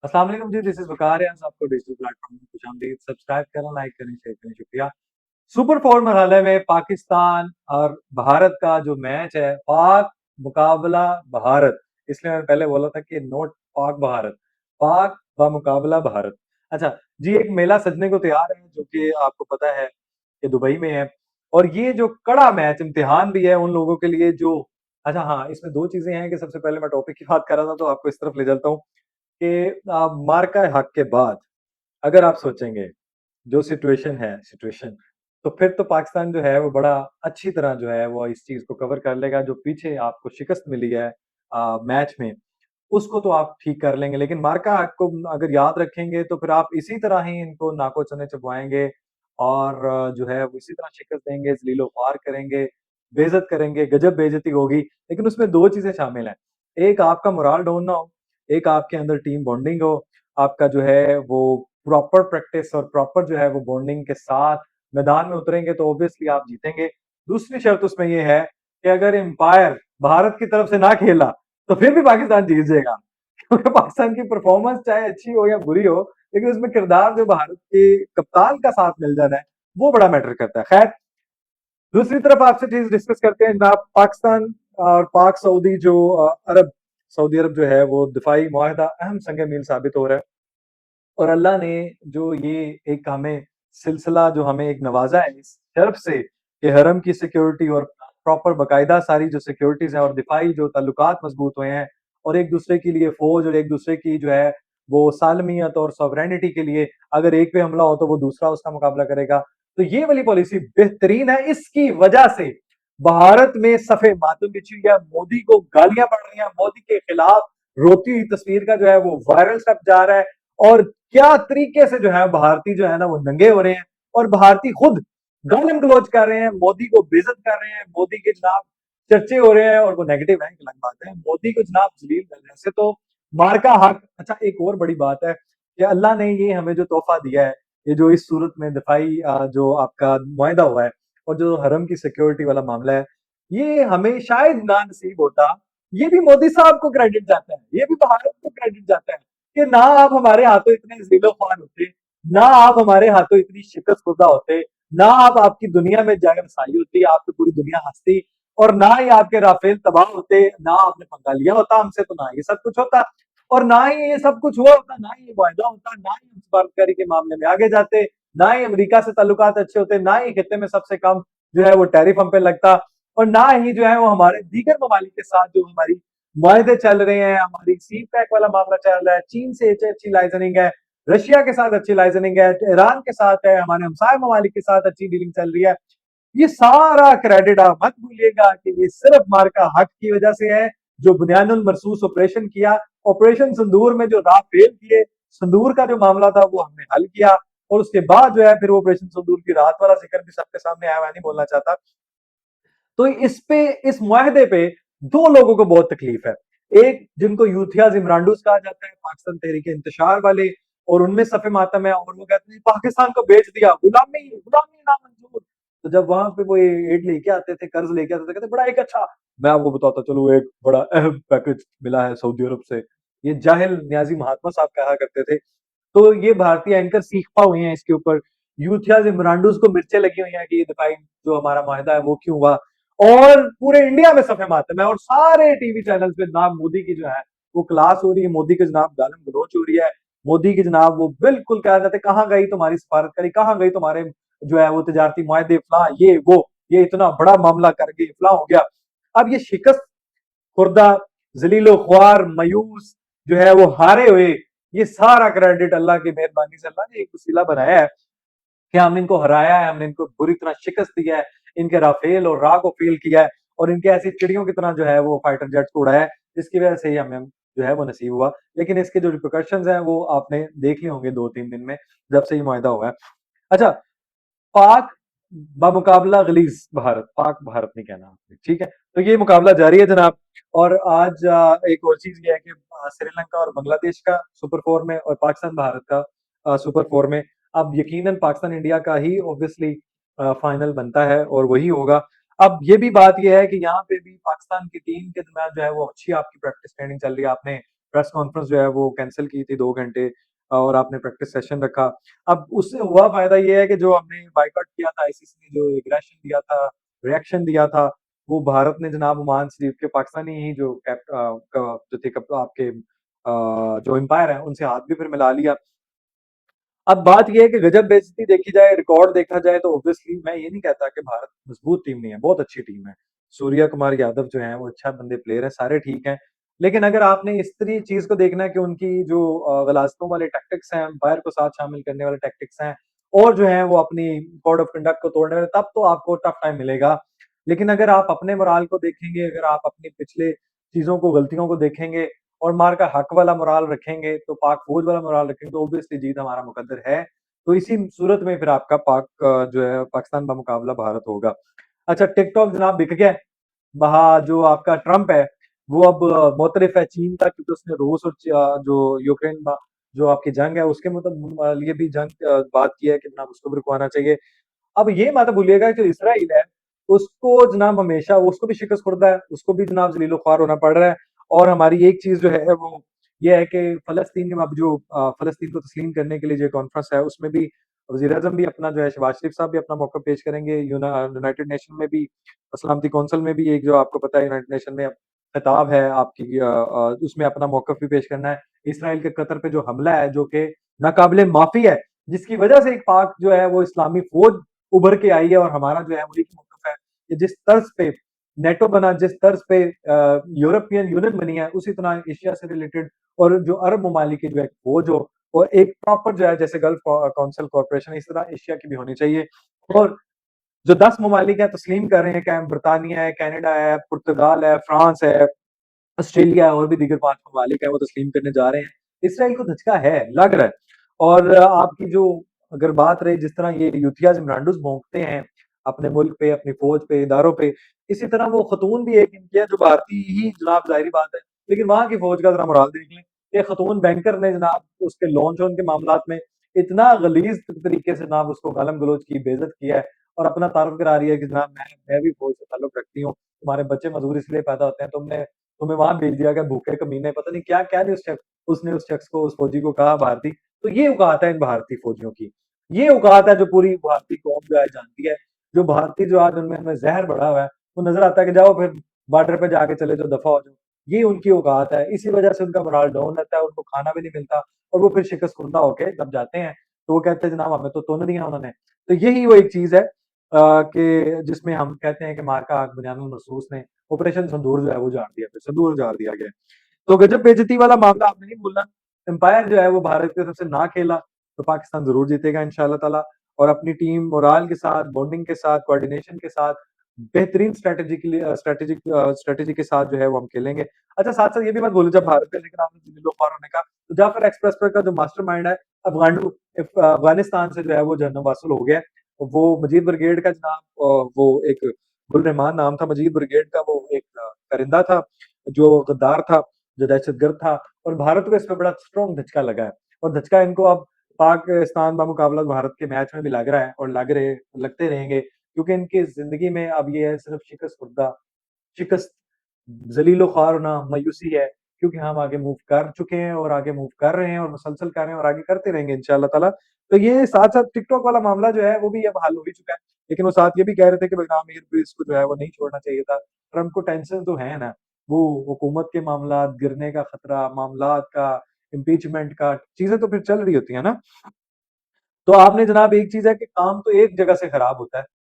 अस्सलाम वालेकुम जी, this is वकार है। आपको डिजिटल प्लेटफॉर्म में खुशामदीद। सब्सक्राइब करें, लाइक करें, शेयर करें, शुक्रिया। सुपर फोर मरहले में पाकिस्तान और भारत का जो मैच है, पाक मुकाबला भारत, इसलिए मैंने पहले बोला था कि नोट पाक भारत, पाक व मुकाबला भारत। अच्छा जी, एक मेला सजने को तैयार है जो कि आपको पता है कि दुबई में है। और ये जो कड़ा मैच इम्तिहान भी है उन लोगों के लिए जो, अच्छा हाँ, इसमें दो चीजें हैं कि सबसे पहले मैं टॉपिक की बात कर रहा था तो आपको इस तरफ ले चलता हूँ कि मार्का हक के बाद अगर आप सोचेंगे जो सिचुएशन, तो फिर तो पाकिस्तान जो है वो बड़ा अच्छी तरह जो है वो इस चीज को कवर कर लेगा। जो पीछे आपको शिकस्त मिली है मैच में, उसको तो आप ठीक कर लेंगे, लेकिन मार्का को अगर याद रखेंगे तो फिर आप इसी तरह ही इनको नाको चने चबवाएंगे और जो है वो इसी तरह शिकस्त देंगे, जलीलो ख्वार करेंगे, बेइज्जत करेंगे, गजब बेइज्जती होगी। लेकिन उसमें दो चीजें शामिल हैं, एक आपका मोराल डाउन ना हो, एक आपके अंदर टीम बॉन्डिंग हो, आपका जो है वो प्रॉपर प्रैक्टिस और प्रॉपर जो है वो बॉन्डिंग के साथ मैदान में उतरेंगे तो ऑब्वियसली आप जीतेंगे। दूसरी शर्त उसमें ये है कि अगर एम्पायर भारत की तरफ से ना खेला तो फिर भी पाकिस्तान जीत जाएगा, क्योंकि पाकिस्तान की परफॉर्मेंस चाहे अच्छी हो या बुरी हो, लेकिन उसमें किरदार जो भारत के कप्तान का साथ मिल जाना है वो बड़ा मैटर करता है। खैर, दूसरी तरफ आपसे चीज डिस्कस करते हैं जनाब। पाकिस्तान और पाक सऊदी जो अरब, सऊदी अरब जो है वो दिफाई मुआहदा अहम संग मील साबित हो रहा है। और अल्लाह ने जो ये एक हमें सिलसिला जो हमें एक नवाजा है इस तरफ से कि हरम की सिक्योरिटी और प्रॉपर बकायदा सारी जो सिक्योरिटीज हैं और दिफाई जो ताल्लुकात मजबूत हुए हैं और एक दूसरे के लिए फौज और एक दूसरे की जो है वो सालमियत और सॉवरेनिटी के लिए अगर एक पे हमला हो तो वो दूसरा उसका मुकाबला करेगा। तो ये वाली पॉलिसी बेहतरीन है। इसकी वजह से भारत में सफे मातम बिछी हुई है, मोदी को गालियां पड़ रही हैं, मोदी के खिलाफ रोती हुई तस्वीर का जो है वो वायरल सब जा रहा है। और क्या तरीके से जो है भारतीय जो है ना वो नंगे हो रहे हैं और भारतीय खुद गालिम गलौज कर रहे हैं, मोदी को बेइज्जत कर रहे हैं, मोदी के जनाब चर्चे हो रहे हैं। और वो नेगेटिव है, एक अलग बात है, मोदी को जनाब जलील कर रहे हैं से तो मार का हक। अच्छा, एक और बड़ी बात है कि अल्लाह ने ये हमें जो तोहफा दिया है, ये जो इस सूरत में दिफाई जो आपका मुआहदा हुआ है और जो हरम की सिक्योरिटी वाला मामला है, ये हमें शायद ना नसीब होता। ये भी मोदी साहब को क्रेडिट जाता है, ये भी भारत को क्रेडिट जाता है कि ना आप हमारे हाथों इतने जीलो ख्वान होते, ना आप हमारे हाथों इतनी शिकस्त खुदा होते, ना आप आपकी दुनिया में जाए रसाई होती, आपकी पूरी दुनिया हंसती, और ना ही आपके राफेल तबाह होते, ना आपने पंगा लिया होता हमसे, तो ना ये सब कुछ होता। और ना ही ये सब कुछ हुआ होता, ना ही ये वायदा होता, ना ही हम सफारतकारी के मामले में आगे जाते, ना ही अमेरिका से ताल्लुकात अच्छे होते, ना ही खिते में सबसे कम जो है वो टैरिफ हम पे लगता, और ना ही जो है वो हमारे दीगर ममालिक के साथ जो हमारी मुआहदे चल रहे हैं, हमारी सी पैक वाला मामला चल रहा है, चीन से अच्छी लाइजनिंग है, रशिया के साथ अच्छी लाइजनिंग है, ईरान के साथ है, हमारे हमसाय ममालिक के साथ अच्छी डीलिंग चल रही है। ये सारा क्रेडिट आप मत भूलिएगा कि ये सिर्फ मार्का हक की वजह से है, जो बुनियानुल मरसूस ऑपरेशन किया, ऑपरेशन संदूर में जो राफेल किए, संदूर का जो मामला था वो हमने हल किया। और उसके बाद जो है फिर वो ऑपरेशन संदूर की रात वाला जिक्र भी सबके सामने आया, मैं नहीं बोलना चाहता। तो इस पे, इस मुआहदे पे दो लोगों को बहुत तकलीफ है। एक जिनको यूथियाज इमरांडूस कहा जाता है, पाकिस्तान तहरीक इंतशार वाले, और उनमें सफे मातम है और वो कहते हैं पाकिस्तान को बेच दिया, गुलामी गुलामी नामंजूर। तो जब वहां पे वो एड लेके आते थे, कर्ज लेके आते थे, कहते बड़ा एक अच्छा, मैं आपको बताता चलो एक बड़ा अहम पैकेज मिला है सऊदी अरब से, ये जाहिल न्याजी महात्मा साहब कहा करते थे। तो ये भारतीय एंकर सीख पा हुए हैं इसके ऊपर, यूथियाज इमरांडूस को मिर्चें लगी हुई हैं कि ये दिफाई जो हमारा माहिदा है वो क्यों हुआ। और पूरे इंडिया में सफे मातम है और सारे टीवी चैनल पे जनाब मोदी की जो है वो क्लास हो रही है, मोदी के जनाब गालम गलोच हो रही है, मोदी की जनाब वो बिल्कुल कहा जाता है कहाँ गई तुम्हारी सफारतकारी, कहाँ गई तुम्हारे जो है वो तजारती मुआहदे, फला ये वो, ये इतना बड़ा मामला कर गई, फला हो गया। अब ये शिकस्त खुर्दा, जलीलो ख्वार, मायूस जो है वो हारे हुए, ये सारा क्रेडिट अल्लाह की मेहरबानी से अल्लाह ने एक वसीला बनाया है कि हमने इनको हराया है, हमने इनको बुरी तरह शिकस्त दिया है, इनके राफेल और रा को फेल किया है, और इनके ऐसी चिड़ियों की तरह जो है वो फाइटर जेट्स को उड़ाया है, जिसकी वजह से ही हमें जो है वो नसीब हुआ। लेकिन इसके जो रिपोकशन है वो आपने देख लिए होंगे 2-3 दिन में, जब से ये मुआहदा हुआ है। अच्छा, पाक बमुकाबला गलीज भारत, पाक भारत नहीं कहना आपने, ठीक है। तो ये मुकाबला जारी है जनाब। और आज एक और चीज ये है कि श्रीलंका और बांग्लादेश का सुपर फोर में और पाकिस्तान भारत का सुपर फोर में, अब यकीनन पाकिस्तान इंडिया का ही ऑब्वियसली फाइनल बनता है और वही होगा। अब ये भी बात ये है कि यहाँ पे भी पाकिस्तान की टीम के दरमियान जो है वो अच्छी आपकी प्रैक्टिस ट्रेनिंग चल रही है। आपने प्रेस कॉन्फ्रेंस जो है वो कैंसल की थी 2 घंटे और आपने प्रैक्टिस सेशन रखा। अब उससे हुआ फ़ायदा ये है कि जो हमने बायकॉट किया था आईसीसी ने जो एग्रेशन दिया था, रिएक्शन दिया था, वो भारत ने जनाब ओमान से जीत के पाकिस्तानी ही जो जो थे आपके जो एम्पायर हैं उनसे हाथ भी फिर मिला लिया। अब बात ये है कि गजब बेइज्जती देखी जाए, रिकॉर्ड देखा जाए तो ऑब्वियसली मैं ये नहीं कहता कि भारत मजबूत टीम नहीं है, बहुत अच्छी टीम है। सूर्या कुमार यादव जो हैं वो अच्छा बंदे प्लेयर हैं, सारे ठीक हैं। लेकिन अगर आपने इस तरी चीज़ को देखना है कि उनकी जो ग़लाज़तों वाले टैक्टिक्स हैं, एम्पायर को साथ शामिल करने वाले टैक्टिक्स हैं और जो है वो अपनी कोड ऑफ कंडक्ट को तोड़ने वाले, तब तो आपको टफ टाइम मिलेगा। लेकिन अगर आप अपने मोराल को देखेंगे, अगर आप अपनी पिछले चीज़ों को, गलतियों को देखेंगे और मार का हक वाला मोराल रखेंगे, तो पाक फ़ौज वाला मोराल रखेंगे, तो ऑब्वियसली जीत हमारा मुकद्दर है। तो इसी सूरत में फिर आपका जो है पाकिस्तान का मुकाबला भारत होगा। अच्छा, टिकटॉक जनाब बिक गया है। वहाँ जो आपका ट्रम्प है, वो अब मुतरिफ है चीन का क्योंकि उसने रूस और जो यूक्रेन में जो आपकी जंग है उसके लिए भी बात की है कि जनाब उसको भी रुकवाना चाहिए। अब ये मत भूलिएगा जो इसराइल है, उसको जनाब हमेशा उसको भी शिकस्त खुर्दा है, उसको भी जनाब ज़लील-ओ-ख़्वार होना पड़ रहा है और हमारी एक चीज़ जो है वो ये है कि फ़लस्तीन के अब जो फ़लस्तीन को तस्लीम करने के लिए जो कॉन्फ्रेंस है, उसमें भी वज़ीर-ए-आज़म भी अपना जो है शहबाज़ शरीफ साहब भी अपना मौक़िफ़ पेश करेंगे। यूनाइटेड नेशन में भी सलामती काउंसिल में भी एक जो आपको पता है यूनाइटेड नेशन में खिताब है आपकी उसमें अपना मौक़िफ़ भी पेश करना है। इसराइल के कतर पे जो हमला है, जो कि नाक़ाबिले माफ़ी है, जिसकी वजह से एक पाक जो है वो इस्लामी फ़ौज उभर के आई है और हमारा जो है वो एक मौक़िफ़ है कि जिस तर्ज पे नेटो बना, जिस तर्ज पे यूरोपियन यूनियन बनी है, उसी तरह एशिया से रिलेटेड और जो अरब ममालिक की जो एक फ़ौज हो और एक प्रॉपर जो है जैसे गल्फ काउंसिल कॉर्पोरेशन इस तरह एशिया की भी होनी चाहिए और जो 10 ममालिक हैं तस्लीम कर रहे हैं, क्या ब्रिटानिया है, कनाडा है, पुर्तगाल है, फ्रांस है, ऑस्ट्रेलिया और भी दीगर 5 ममालिक हैं, वो तस्लीम करने जा रहे हैं। इसराइल को धचका है, लग रहा है और आपकी जो अगर बात रही जिस तरह ये यूथियाज़ इमरांडूज़ भोंकते हैं, अपने मुल्क पे, अपनी फ़ौज पे, इदारों पे, इसी तरह वो ख़तून भी एक इनकी है जो भारतीय ही जनाब ज़ाहिर-सी बात है। लेकिन वहाँ की फ़ौज का ज़रा मोराल देख लें, कि ख़तून बैंकर ने जनाब उसके लोन-शोन के मामलात में इतना ग़लीज़ तरीके से जनाब उसको गालम-गलौच की, बेइज़्ज़त किया है और अपना तारुफ़ करा रही है कि जनाब मैं भी फ़ौज से ताल्लुक़ रखती हूँ, तुम्हारे बच्चे मज़दूर इसलिए पैदा होते हैं, तुम्हें वहाँ भेज दिया गया भूखे कमीने, पता नहीं क्या-क्या नहीं उसने उस शख्स को, उस फ़ौजी को कहा भारतीय। तो ये औकात है इन भारतीय फ़ौजियों की। ये औकात है जो पूरी भारतीय कौम जो है जानती है, जो भारतीय जो आज उनमें ज़हर बढ़ा हुआ है, वो नज़र आता है कि जाओ फिर बॉर्डर पे जाके चले जाओ, दफ़ा हो जाओ। ये उनकी औकात है, इसी वजह से उनका मोराल डाउन रहता है, उनको खाना भी नहीं मिलता और वो फिर शिकस्त खुर्दा होके जब जाते हैं, तो वो कहते हैं जनाब हमें तो तून दिया उन्होंने। तो यही वो एक चीज़ है कि जिसमें हम कहते हैं कि मार्का बुनियानुल मरसूस ने ऑपरेशन सिंदूर जो है वो उजाड़ दिया, फिर सिंदूर उजाड़ दिया गया। तो गजब बेइज्जती वाला मामला आपने नहीं भूलना। एम्पायर जो है वो भारत की तरफ से ना खेला, तो पाकिस्तान ज़रूर जीतेगा इंशाअल्लाह ताला और अपनी टीम मोराल के साथ, बॉन्डिंग के साथ, कोऑर्डिनेशन के साथ, बेहतरीन स्ट्रैटेजी के साथ जो है वो हम खेलेंगे। अच्छा साथ-साथ ये भी मत भूलो जब भारत का ज़िक्र आपने ज़लील-ओ-ख़्वार होने का, तो जाफ़र एक्सप्रेस वे का जो मास्टरमाइंड है, अफ़गानिस्तान से जो है वो जन्म हासिल हो गया है। वो मजीद ब्रिगेड का जनाब वो एक गुल रहमान नाम था मजीद ब्रिगेड का, वो एक परिंदा था, जो गद्दार था, जो दहशतगर्द था और भारत को इस पे बड़ा स्ट्रॉन्ग धचका लगा है और धचका इनको अब पाकिस्तान बामुकाबला भारत के मैच में भी लग रहा है और लगते रहेंगे क्योंकि इनकी ज़िंदगी में अब ये है सिर्फ़ शिकस्त, ज़लील-ओ-ख़्वार होना, मायूसी है क्योंकि हम आगे मूव कर चुके हैं और आगे मूव कर रहे हैं और मुसलसल कर रहे हैं और आगे करते रहेंगे इंशाअल्लाह ताला। तो ये साथ-साथ टिकटॉक वाला मामला जो है वो भी अब हल हो ही चुका है। लेकिन वो साथ ये भी कह रहे थे कि बेगम मीर भी इसको जो है वो नहीं छोड़ना चाहिए था। ट्रम्प को टेंशन तो है ना, वो हुकूमत के मामलात, गिरने का खतरा, मामलात का, इम्पीचमेंट का, चीज़ें तो फिर चल रही होती हैं ना। तो आपने जनाब एक चीज़ है कि काम तो एक जगह से खराब होता है।